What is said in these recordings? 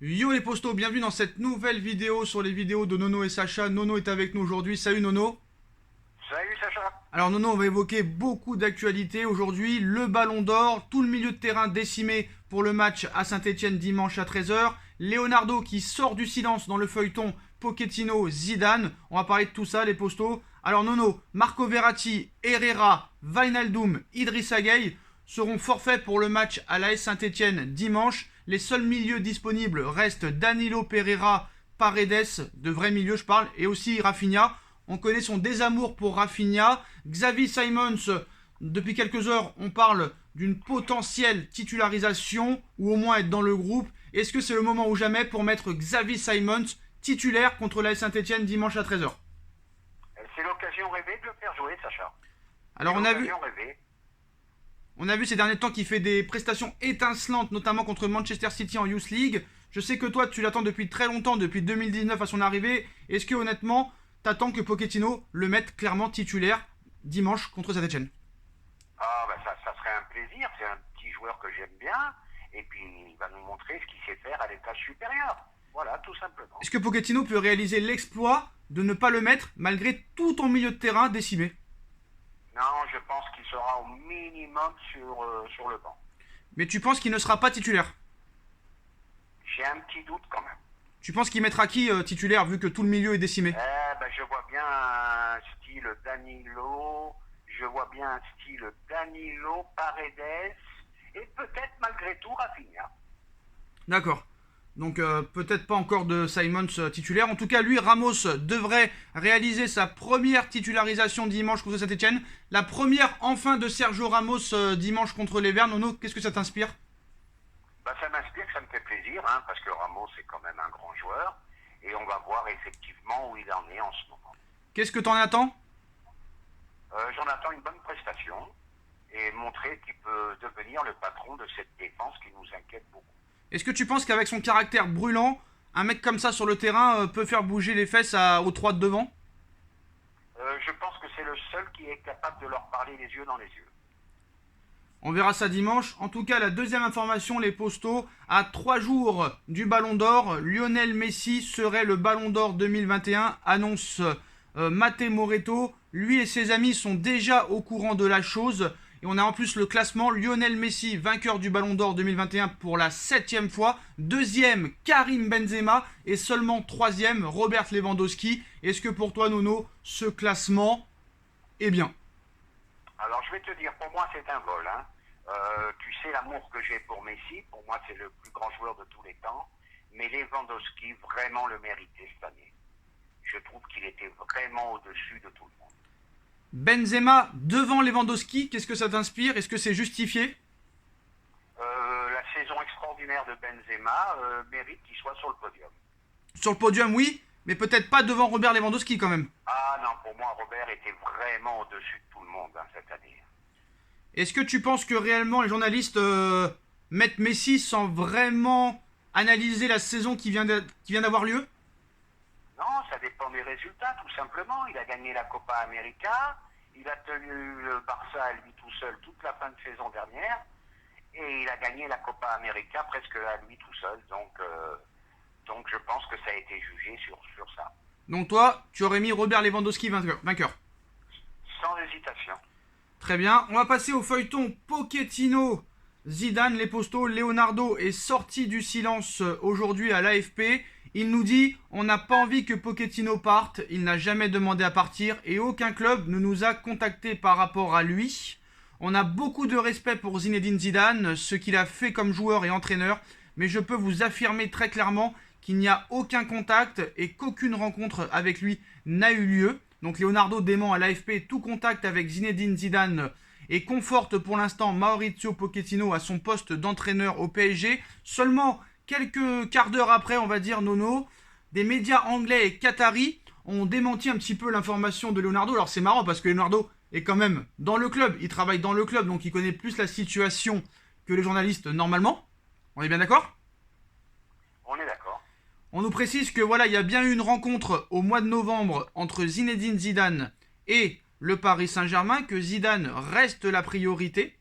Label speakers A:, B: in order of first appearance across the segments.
A: Yo les postos, bienvenue dans cette nouvelle vidéo sur les vidéos de Nono et Sacha. Nono est avec nous aujourd'hui. Salut Nono.
B: Salut Sacha.
A: Alors Nono, on va évoquer beaucoup d'actualités aujourd'hui. Le Ballon d'Or, tout le milieu de terrain décimé pour le match à Saint-Etienne dimanche à 13h. Leonardo qui sort du silence dans le feuilleton Pochettino Zidane. On va parler de tout ça les postos. Alors Nono, Marco Verratti, Herrera, Wijnaldum, Idrissa Gueye seront forfaits pour le match à l'AS Saint-Etienne dimanche. Les seuls milieux disponibles restent Danilo Pereira, Paredes, de vrais milieux je parle, et aussi Rafinha. On connaît son désamour pour Rafinha. Xavi Simons, depuis quelques heures, on parle d'une potentielle titularisation, ou au moins être dans le groupe. Est-ce que c'est le moment ou jamais pour mettre Xavi Simons titulaire contre l'AS Saint-Etienne dimanche à 13h?
B: C'est l'occasion rêvée de le faire jouer, Sacha.
A: Alors
B: rêvée.
A: On a vu ces derniers temps qu'il fait des prestations étincelantes, notamment contre Manchester City en Youth League. Je sais que toi, tu l'attends depuis très longtemps, depuis 2019 à son arrivée. Est-ce que honnêtement, t'attends que Pochettino le mette clairement titulaire dimanche contre Saint-Etienne?
B: Ah, bah ça serait un plaisir. C'est un petit joueur que j'aime bien. Et puis, il va nous montrer ce qu'il sait faire à l'étage supérieur. Voilà, tout simplement.
A: Est-ce que Pochettino peut réaliser l'exploit de ne pas le mettre malgré tout ton milieu de terrain décimé?
B: Non, je pense qu'il sera au minimum sur le banc.
A: Mais tu penses qu'il ne sera pas titulaire?
B: J'ai un petit doute quand même.
A: Tu penses qu'il mettra qui titulaire vu que tout le milieu est décimé?
B: Je vois bien un style Danilo. Je vois bien un style Danilo, Paredes. Et peut-être malgré tout Rafinha.
A: D'accord. Donc peut-être pas encore de Simons titulaire. En tout cas, lui, Ramos devrait réaliser sa première titularisation dimanche contre Saint-Etienne. La première enfin de Sergio Ramos dimanche contre les Verts. Nono, qu'est-ce que ça t'inspire?
B: Ça m'inspire, ça me fait plaisir, parce que Ramos est quand même un grand joueur. Et on va voir effectivement où il en est en ce moment.
A: Qu'est-ce que t'en attends?
B: J'en attends une bonne prestation et montrer qu'il peut devenir le patron de cette défense qui nous inquiète beaucoup.
A: Est-ce que tu penses qu'avec son caractère brûlant, un mec comme ça sur le terrain peut faire bouger les fesses aux trois de devant?
B: Je pense que c'est le seul qui est capable de leur parler les yeux dans les yeux.
A: On verra ça dimanche. En tout cas, la deuxième information, les postos, à 3 jours du Ballon d'Or, Lionel Messi serait le Ballon d'Or 2021, annonce Matteo Moretto. Lui et ses amis sont déjà au courant de la chose. Et on a en plus le classement, Lionel Messi, vainqueur du Ballon d'Or 2021 pour la 7e fois. 2e, Karim Benzema. Et seulement 3e, Robert Lewandowski. Est-ce que pour toi, Nono, ce classement est bien?
B: Alors je vais te dire, pour moi c'est un vol. Tu sais l'amour que j'ai pour Messi. Pour moi c'est le plus grand joueur de tous les temps. Mais Lewandowski vraiment le méritait cette année. Je trouve qu'il était vraiment au-dessus de tout le monde.
A: Benzema devant Lewandowski, qu'est-ce que ça t'inspire? Est-ce que c'est justifié?
B: La saison extraordinaire de Benzema mérite qu'il soit sur le podium.
A: Sur le podium, oui, mais peut-être pas devant Robert Lewandowski quand même.
B: Ah non, pour moi Robert était vraiment au-dessus de tout le monde cette année.
A: Est-ce que tu penses que réellement les journalistes mettent Messi sans vraiment analyser la saison qui vient d'avoir lieu?
B: Non, ça dépend des résultats, tout simplement. Il a gagné la Copa América, il a tenu le Barça à lui tout seul toute la fin de saison dernière, et il a gagné la Copa América presque à lui tout seul. Donc je pense que ça a été jugé sur ça.
A: Donc toi, tu aurais mis Robert Lewandowski vainqueur.
B: Sans hésitation.
A: Très bien, on va passer au feuilleton Pochettino. Zidane, les postos, Leonardo est sorti du silence aujourd'hui à l'AFP. Il nous dit on n'a pas envie que Pochettino parte, il n'a jamais demandé à partir et aucun club ne nous a contacté par rapport à lui. On a beaucoup de respect pour Zinedine Zidane, ce qu'il a fait comme joueur et entraîneur, mais je peux vous affirmer très clairement qu'il n'y a aucun contact et qu'aucune rencontre avec lui n'a eu lieu. Donc Leonardo dément à l'AFP tout contact avec Zinedine Zidane et conforte pour l'instant Mauricio Pochettino à son poste d'entraîneur au PSG. Seulement quelques quarts d'heure après, on va dire, Nono, des médias anglais et qataris ont démenti un petit peu l'information de Leonardo. Alors c'est marrant parce que Leonardo est quand même dans le club, il travaille dans le club, donc il connaît plus la situation que les journalistes normalement. On est bien d'accord?
B: On est d'accord.
A: On nous précise que voilà, il y a bien eu une rencontre au mois de novembre entre Zinedine Zidane et le Paris Saint-Germain, que Zidane reste la priorité.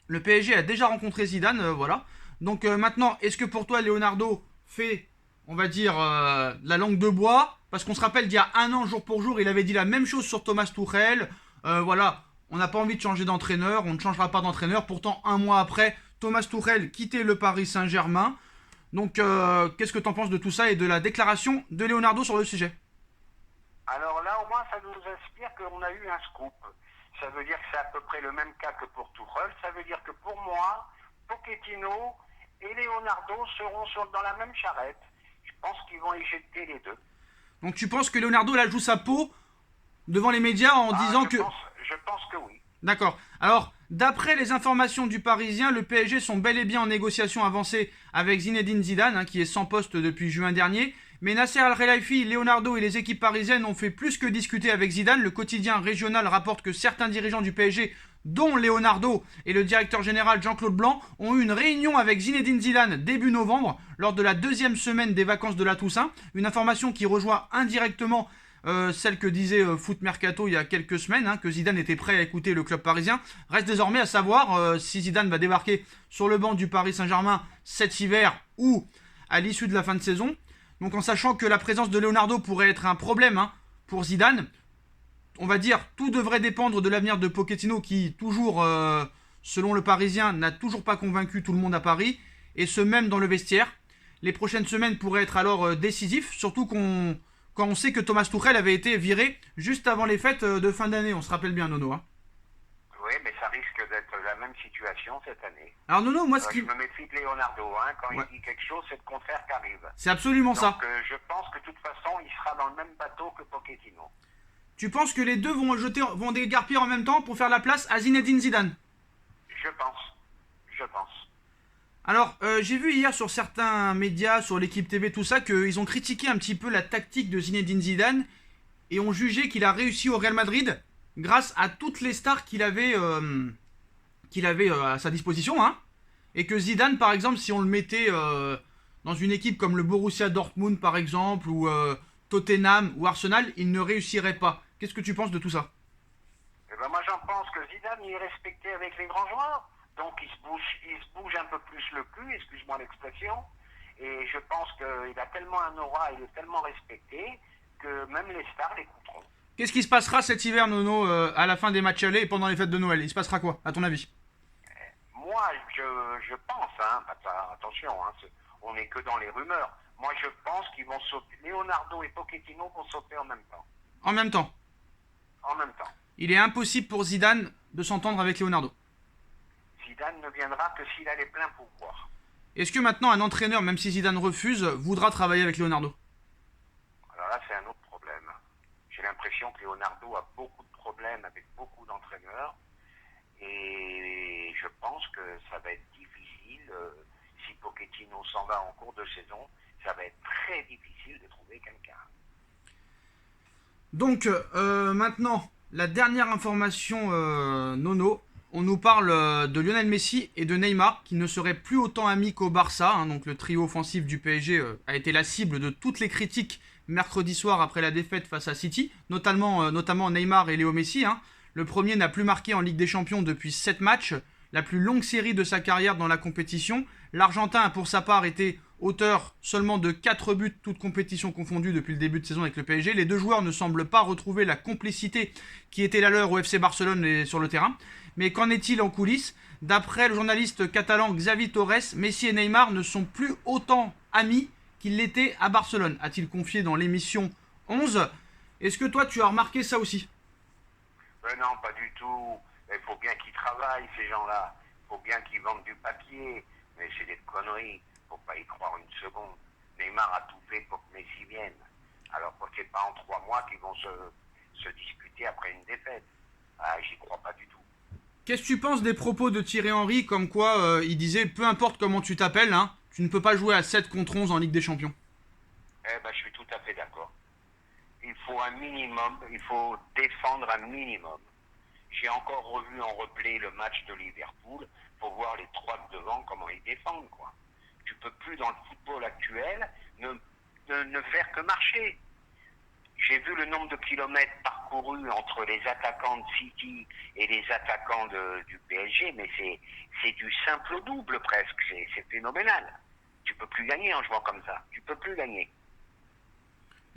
A: Le PSG a déjà rencontré Zidane, voilà. Donc maintenant, est-ce que pour toi, Leonardo fait, on va dire, la langue de bois, parce qu'on se rappelle d'il y a un an, jour pour jour, il avait dit la même chose sur Thomas Tuchel. Voilà, on n'a pas envie de changer d'entraîneur, on ne changera pas d'entraîneur. Pourtant, un mois après, Thomas Tuchel quittait le Paris Saint-Germain. Donc, qu'est-ce que tu en penses de tout ça et de la déclaration de Leonardo sur le sujet?
B: Alors là, au moins, ça nous inspire qu'on a eu un scoop. Ça veut dire que c'est à peu près le même cas que pour Tuchel. Ça veut dire que pour moi, Pochettino et Leonardo seront dans la même charrette. Je pense qu'ils vont éjecter les deux.
A: Donc, tu penses que Leonardo là joue sa peau devant les médias en disant que...
B: Je pense que oui.
A: D'accord. Alors, d'après les informations du Parisien, le PSG sont bel et bien en négociation avancée avec Zinedine Zidane, hein, qui est sans poste depuis juin dernier. Mais Nasser Al-Khelaifi, Leonardo et les équipes parisiennes ont fait plus que discuter avec Zidane. Le quotidien régional rapporte que certains dirigeants du PSG, dont Leonardo et le directeur général Jean-Claude Blanc, ont eu une réunion avec Zinedine Zidane début novembre, lors de la deuxième semaine des vacances de la Toussaint. Une information qui rejoint indirectement celle que disait Foot Mercato il y a quelques semaines, hein, que Zidane était prêt à écouter le club parisien. Reste désormais à savoir si Zidane va débarquer sur le banc du Paris Saint-Germain cet hiver ou à l'issue de la fin de saison. Donc en sachant que la présence de Leonardo pourrait être un problème, hein, pour Zidane, on va dire tout devrait dépendre de l'avenir de Pochettino qui, toujours, selon le Parisien, n'a toujours pas convaincu tout le monde à Paris, et ce même dans le vestiaire. Les prochaines semaines pourraient être alors décisives, surtout quand on sait que Thomas Tuchel avait été viré juste avant les fêtes de fin d'année, on se rappelle bien, Nono. Hein.
B: Oui, mais ça risque d'être la même situation cette année.
A: Alors Nono, moi
B: je me méfie de Leonardo, hein. Quand il dit quelque chose, c'est le contraire qui arrive.
A: C'est absolument ça.
B: Donc je pense que de toute façon, il sera dans le même bateau que Pochettino.
A: Tu penses que les deux vont dégarpir en même temps pour faire la place à Zinedine Zidane?
B: Je pense.
A: Alors, j'ai vu hier sur certains médias, sur l'équipe TV, tout ça, qu'ils ont critiqué un petit peu la tactique de Zinedine Zidane et ont jugé qu'il a réussi au Real Madrid grâce à toutes les stars qu'il avait à sa disposition, hein, et que Zidane, par exemple, si on le mettait dans une équipe comme le Borussia Dortmund, par exemple, ou Tottenham ou Arsenal, il ne réussirait pas. Qu'est-ce que tu penses de tout ça?
B: Eh ben moi, j'en pense que Zidane, il est respecté avec les grands joueurs. Donc il se bouge un peu plus le cul, excuse-moi l'expression, et je pense qu'il a tellement un aura, il est tellement respecté, que même les stars l'écouteront.
A: Qu'est-ce qui se passera cet hiver, Nono, à la fin des matchs allés et pendant les fêtes de Noël? Il se passera quoi, à ton avis?
B: Moi, je pense, hein, attention, hein, on n'est que dans les rumeurs. Moi, je pense qu'ils vont sauter, Leonardo et Pochettino vont sauter en même temps.
A: En même temps?
B: En même temps.
A: Il est impossible pour Zidane de s'entendre avec Leonardo.
B: Zidane ne viendra que s'il a les pleins pouvoirs.
A: Est-ce que maintenant un entraîneur, même si Zidane refuse, voudra travailler avec Leonardo?
B: Alors là, c'est un autre problème. J'ai l'impression que Leonardo a beaucoup de problèmes avec beaucoup d'entraîneurs. Et je pense que ça va être difficile, si Pochettino s'en va en cours de saison, ça va être très difficile de trouver quelqu'un.
A: Donc, maintenant, la dernière information, Nono. On nous parle de Lionel Messi et de Neymar qui ne seraient plus autant amis qu'au Barça. Hein, donc le trio offensif du PSG a été la cible de toutes les critiques mercredi soir après la défaite face à City, notamment Neymar et Léo Messi. Hein. Le premier n'a plus marqué en Ligue des Champions depuis 7 matchs, la plus longue série de sa carrière dans la compétition. L'Argentin a pour sa part été auteur seulement de 4 buts, toutes compétitions confondues depuis le début de saison avec le PSG. Les deux joueurs ne semblent pas retrouver la complicité qui était la leur au FC Barcelone et sur le terrain. Mais qu'en est-il en coulisses? D'après le journaliste catalan Xavi Torres, Messi et Neymar ne sont plus autant amis qu'ils l'étaient à Barcelone, a-t-il confié dans l'émission 11. Est-ce que toi tu as remarqué ça aussi?
B: Non, pas du tout. Il faut bien qu'ils travaillent, ces gens-là. Il faut bien qu'ils vendent du papier. Mais c'est des conneries. Il ne faut pas y croire une seconde. Neymar a tout fait pour que Messi vienne. Alors c'est pas en 3 mois qu'ils vont se disputer après une défaite. Ah, j'y crois pas du tout.
A: Qu'est-ce que tu penses des propos de Thierry Henry, comme quoi il disait peu importe comment tu t'appelles, hein, tu ne peux pas jouer à 7 contre 11 en Ligue des Champions?
B: Je suis tout à fait d'accord. Il faut un minimum, il faut défendre un minimum. J'ai encore revu en replay le match de Liverpool pour voir les 3 de devant, comment ils défendent, quoi. Tu peux plus, dans le football actuel, ne faire que marcher. J'ai vu le nombre de kilomètres parcourus entre les attaquants de City et les attaquants du PSG, mais c'est du simple au double presque, c'est phénoménal. Tu peux plus gagner en jouant comme ça. Tu peux plus gagner.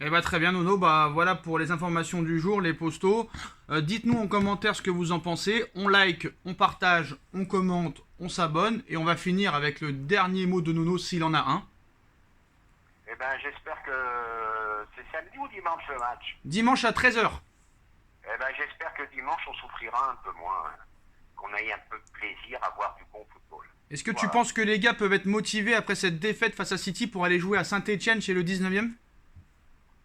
A: Eh bah très bien Nono, bah voilà pour les informations du jour, les postos. Dites-nous en commentaire ce que vous en pensez. On like, on partage, on commente, on s'abonne. Et on va finir avec le dernier mot de Nono s'il en a un.
B: Eh ben, j'espère que c'est samedi ou dimanche le match.
A: Dimanche à 13h.
B: Eh ben, j'espère que dimanche on souffrira un peu moins. Qu'on ait un peu de plaisir à voir du bon football.
A: Est-ce que tu
B: Voilà.
A: penses que les gars peuvent être motivés après cette défaite face à City pour aller jouer à Saint-Etienne chez le 19e?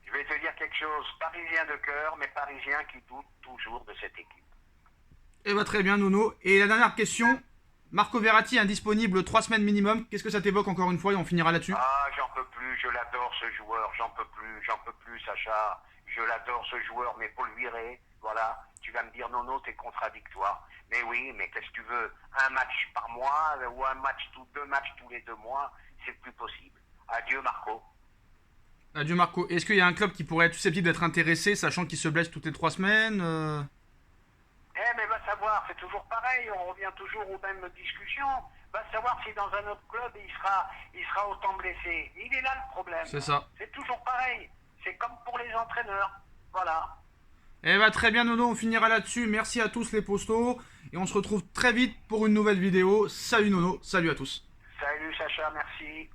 B: Je vais te dire quelque chose, parisien de cœur, mais parisien qui doute toujours de cette équipe.
A: Eh bah très bien Nono. Et la dernière question, Marco Verratti indisponible 3 semaines minimum. Qu'est-ce que ça t'évoque encore une fois et on finira là-dessus?
B: Ah, j'en peux plus, je l'adore ce joueur, j'en peux plus, Sacha. Je l'adore ce joueur, mais pour le virer, voilà. Tu vas me dire, non, t'es contradictoire. Mais oui, mais qu'est-ce que tu veux? Un match par mois, ou deux matchs tous les 2 mois, c'est plus possible. Adieu, Marco.
A: Adieu Marco. Est-ce qu'il y a un club qui pourrait être susceptible d'être intéressé, sachant qu'il se blesse toutes les 3 semaines
B: Mais va savoir, c'est toujours pareil, on revient toujours aux mêmes discussions. Va savoir si dans un autre club, il sera autant blessé. Il est là le problème.
A: C'est ça.
B: C'est toujours pareil. C'est comme pour les entraîneurs. Voilà.
A: Eh bah très bien Nono, on finira là-dessus. Merci à tous les postos. Et on se retrouve très vite pour une nouvelle vidéo. Salut Nono, salut à tous.
B: Salut Sacha, merci.